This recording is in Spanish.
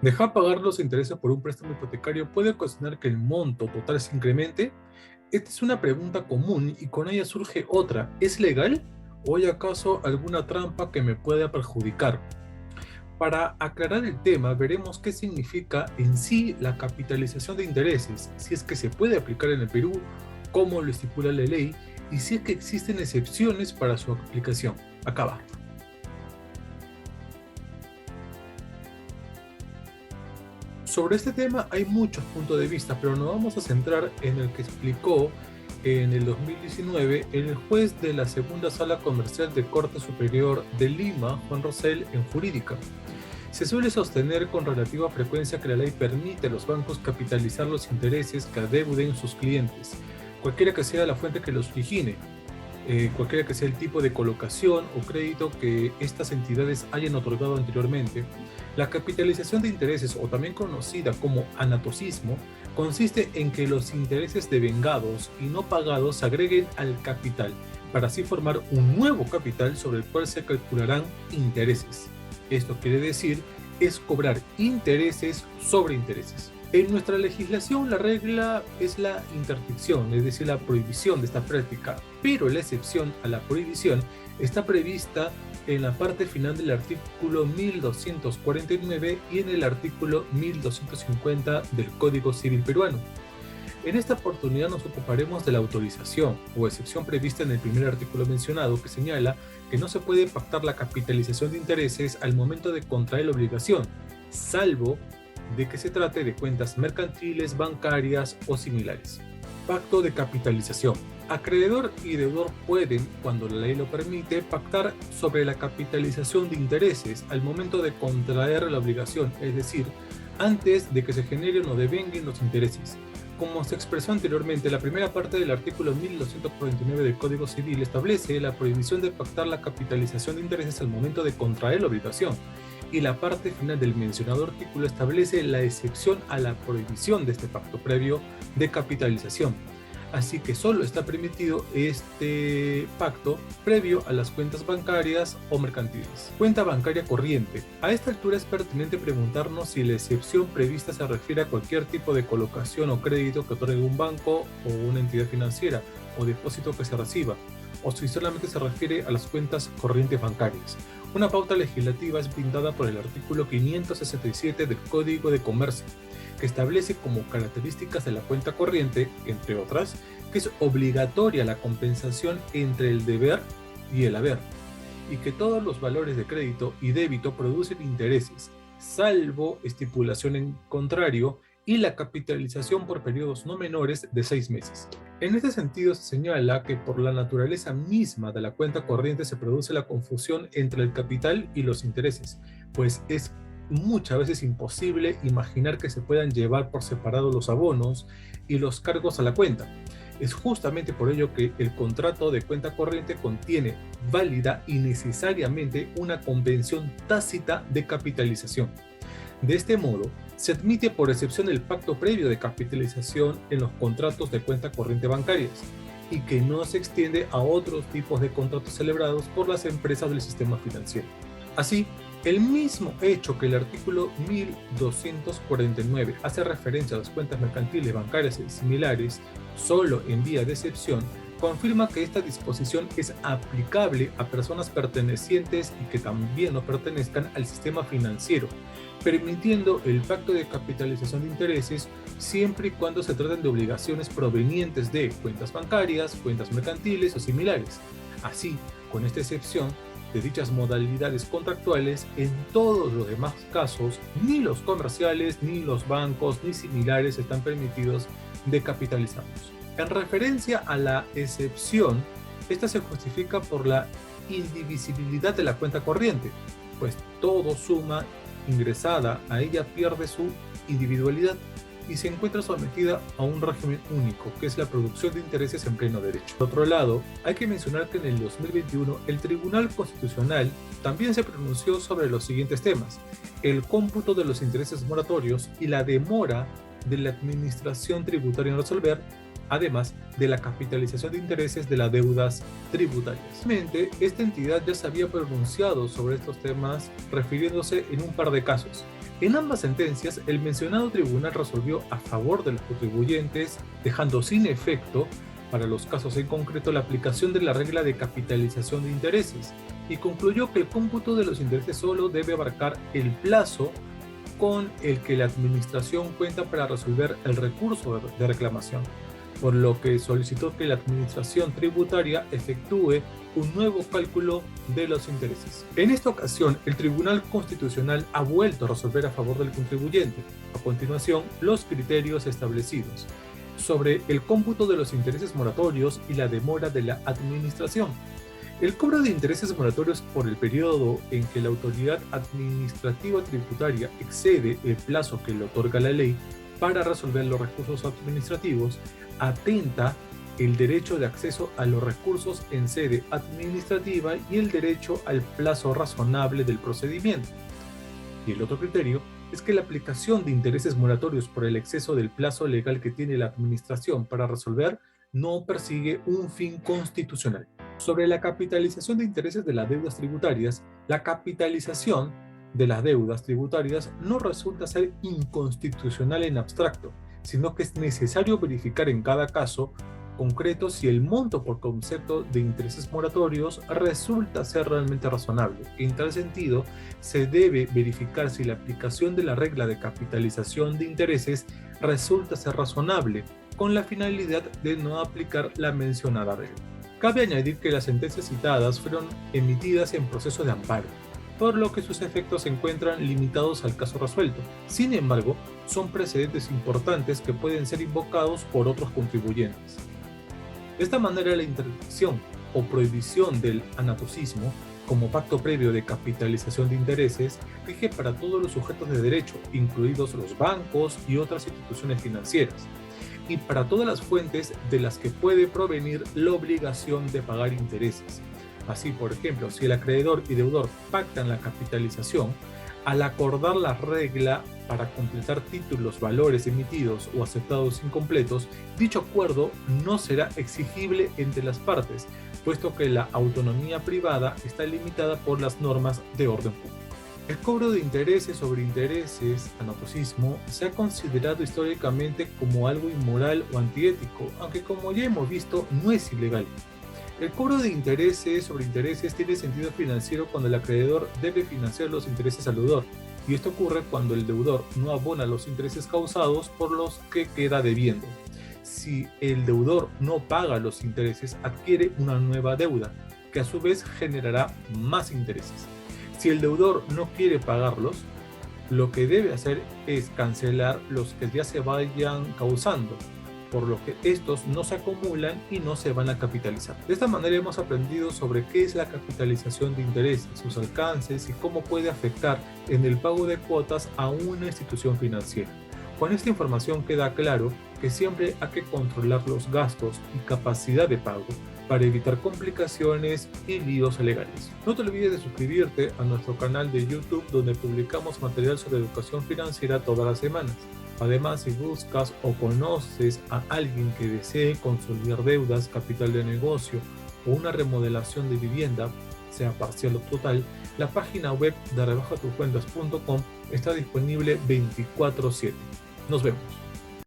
¿Dejar pagar los intereses por un préstamo hipotecario puede ocasionar que el monto total se incremente? Esta es una pregunta común y con ella surge otra. ¿Es legal? ¿O hay acaso alguna trampa que me pueda perjudicar? Para aclarar el tema, veremos qué significa en sí la capitalización de intereses, si es que se puede aplicar en el Perú, cómo lo estipula la ley y si es que existen excepciones para su aplicación. Acá va. Sobre este tema hay muchos puntos de vista, pero nos vamos a centrar en el que explicó en el 2019 el juez de la Segunda Sala Comercial de Corte Superior de Lima, Juan Rosell, en Jurídica. Se suele sostener con relativa frecuencia que la ley permite a los bancos capitalizar los intereses que adeuden sus clientes, cualquiera que sea la fuente que los origine, cualquiera que sea el tipo de colocación o crédito que estas entidades hayan otorgado anteriormente. La capitalización de intereses, o también conocida como anatocismo, consiste en que los intereses devengados y no pagados se agreguen al capital, para así formar un nuevo capital sobre el cual se calcularán intereses. Esto quiere decir, es cobrar intereses sobre intereses. En nuestra legislación la regla es la interdicción, es decir, la prohibición de esta práctica, pero la excepción a la prohibición está prevista en la parte final del artículo 1249 y en el artículo 1250 del Código Civil peruano. En esta oportunidad nos ocuparemos de la autorización o excepción prevista en el primer artículo mencionado, que señala que no se puede pactar la capitalización de intereses al momento de contraer la obligación, salvo de que se trate de cuentas mercantiles, bancarias o similares. Pacto de capitalización. Acreedor y deudor pueden, cuando la ley lo permite, pactar sobre la capitalización de intereses al momento de contraer la obligación, es decir, antes de que se generen o devenguen los intereses. Como se expresó anteriormente, la primera parte del artículo 1249 del Código Civil establece la prohibición de pactar la capitalización de intereses al momento de contraer la obligación, y la parte final del mencionado artículo establece la excepción a la prohibición de este pacto previo de capitalización. Así que solo está permitido este pacto previo a las cuentas bancarias o mercantiles. Cuenta bancaria corriente. A esta altura es pertinente preguntarnos si la excepción prevista se refiere a cualquier tipo de colocación o crédito que otorgue un banco o una entidad financiera o depósito que se reciba, o si solamente se refiere a las cuentas corrientes bancarias. Una pauta legislativa es brindada por el artículo 567 del Código de Comercio, que establece como características de la cuenta corriente, entre otras, que es obligatoria la compensación entre el deber y el haber, y que todos los valores de crédito y débito producen intereses, salvo estipulación en contrario, y la capitalización por periodos no menores de 6 meses. En este sentido, se señala que por la naturaleza misma de la cuenta corriente se produce la confusión entre el capital y los intereses, pues es muchas veces imposible imaginar que se puedan llevar por separado los abonos y los cargos a la cuenta. Es justamente por ello que el contrato de cuenta corriente contiene válida y necesariamente una convención tácita de capitalización. De este modo, se admite por excepción el pacto previo de capitalización en los contratos de cuenta corriente bancarias y que no se extiende a otros tipos de contratos celebrados por las empresas del sistema financiero. Así, el mismo hecho que el artículo 1249 hace referencia a las cuentas mercantiles, bancarias y similares solo en vía de excepción, confirma que esta disposición es aplicable a personas pertenecientes y que también no pertenezcan al sistema financiero, permitiendo el pacto de capitalización de intereses siempre y cuando se traten de obligaciones provenientes de cuentas bancarias, cuentas mercantiles o similares. Así, con esta excepción de dichas modalidades contractuales, en todos los demás casos, ni los comerciales, ni los bancos, ni similares están permitidos de capitalizarlos. En referencia a la excepción, esta se justifica por la indivisibilidad de la cuenta corriente, pues todo suma ingresada a ella pierde su individualidad y se encuentra sometida a un régimen único, que es la producción de intereses en pleno derecho. Por otro lado, hay que mencionar que en el 2021 el Tribunal Constitucional también se pronunció sobre los siguientes temas: el cómputo de los intereses moratorios y la demora de la administración tributaria en resolver, además de la capitalización de intereses de las deudas tributarias. Realmente, esta entidad ya se había pronunciado sobre estos temas refiriéndose en un par de casos. En ambas sentencias, el mencionado tribunal resolvió a favor de los contribuyentes, dejando sin efecto, para los casos en concreto, la aplicación de la regla de capitalización de intereses, y concluyó que el cómputo de los intereses solo debe abarcar el plazo con el que la administración cuenta para resolver el recurso de reclamación, por lo que solicitó que la administración tributaria efectúe un nuevo cálculo de los intereses. En esta ocasión, el Tribunal Constitucional ha vuelto a resolver a favor del contribuyente. A continuación, los criterios establecidos sobre el cómputo de los intereses moratorios y la demora de la administración. El cobro de intereses moratorios por el periodo en que la autoridad administrativa tributaria excede el plazo que le otorga la ley para resolver los recursos administrativos atenta el derecho de acceso a los recursos en sede administrativa y el derecho al plazo razonable del procedimiento. Y el otro criterio es que la aplicación de intereses moratorios por el exceso del plazo legal que tiene la administración para resolver no persigue un fin constitucional. Sobre la capitalización de intereses de las deudas tributarias, la capitalización de las deudas tributarias no resulta ser inconstitucional en abstracto, sino que es necesario verificar en cada caso concreto si el monto por concepto de intereses moratorios resulta ser realmente razonable. En tal sentido, se debe verificar si la aplicación de la regla de capitalización de intereses resulta ser razonable, con la finalidad de no aplicar la mencionada regla. Cabe añadir que las sentencias citadas fueron emitidas en proceso de amparo, por lo que sus efectos se encuentran limitados al caso resuelto. Sin embargo, son precedentes importantes que pueden ser invocados por otros contribuyentes. De esta manera, la interdicción o prohibición del anatocismo como pacto previo de capitalización de intereses rige para todos los sujetos de derecho, incluidos los bancos y otras instituciones financieras, y para todas las fuentes de las que puede provenir la obligación de pagar intereses. Así, por ejemplo, si el acreedor y deudor pactan la capitalización, al acordar la regla para completar títulos, valores emitidos o aceptados incompletos, dicho acuerdo no será exigible entre las partes, puesto que la autonomía privada está limitada por las normas de orden público. El cobro de intereses sobre intereses, anatocismo, se ha considerado históricamente como algo inmoral o antiético, aunque como ya hemos visto, no es ilegal. El cobro de intereses sobre intereses tiene sentido financiero cuando el acreedor debe financiar los intereses al deudor, y esto ocurre cuando el deudor no abona los intereses causados por los que queda debiendo. Si el deudor no paga los intereses, adquiere una nueva deuda, que a su vez generará más intereses. Si el deudor no quiere pagarlos, lo que debe hacer es cancelar los que ya se vayan causando, por lo que estos no se acumulan y no se van a capitalizar. De esta manera hemos aprendido sobre qué es la capitalización de intereses, sus alcances y cómo puede afectar en el pago de cuotas a una institución financiera. Con esta información queda claro que siempre hay que controlar los gastos y capacidad de pago para evitar complicaciones y líos legales. No te olvides de suscribirte a nuestro canal de YouTube, donde publicamos material sobre educación financiera todas las semanas. Además, si buscas o conoces a alguien que desee consolidar deudas, capital de negocio o una remodelación de vivienda, sea parcial o total, la página web de rebajatucuentas.com está disponible 24/7. Nos vemos.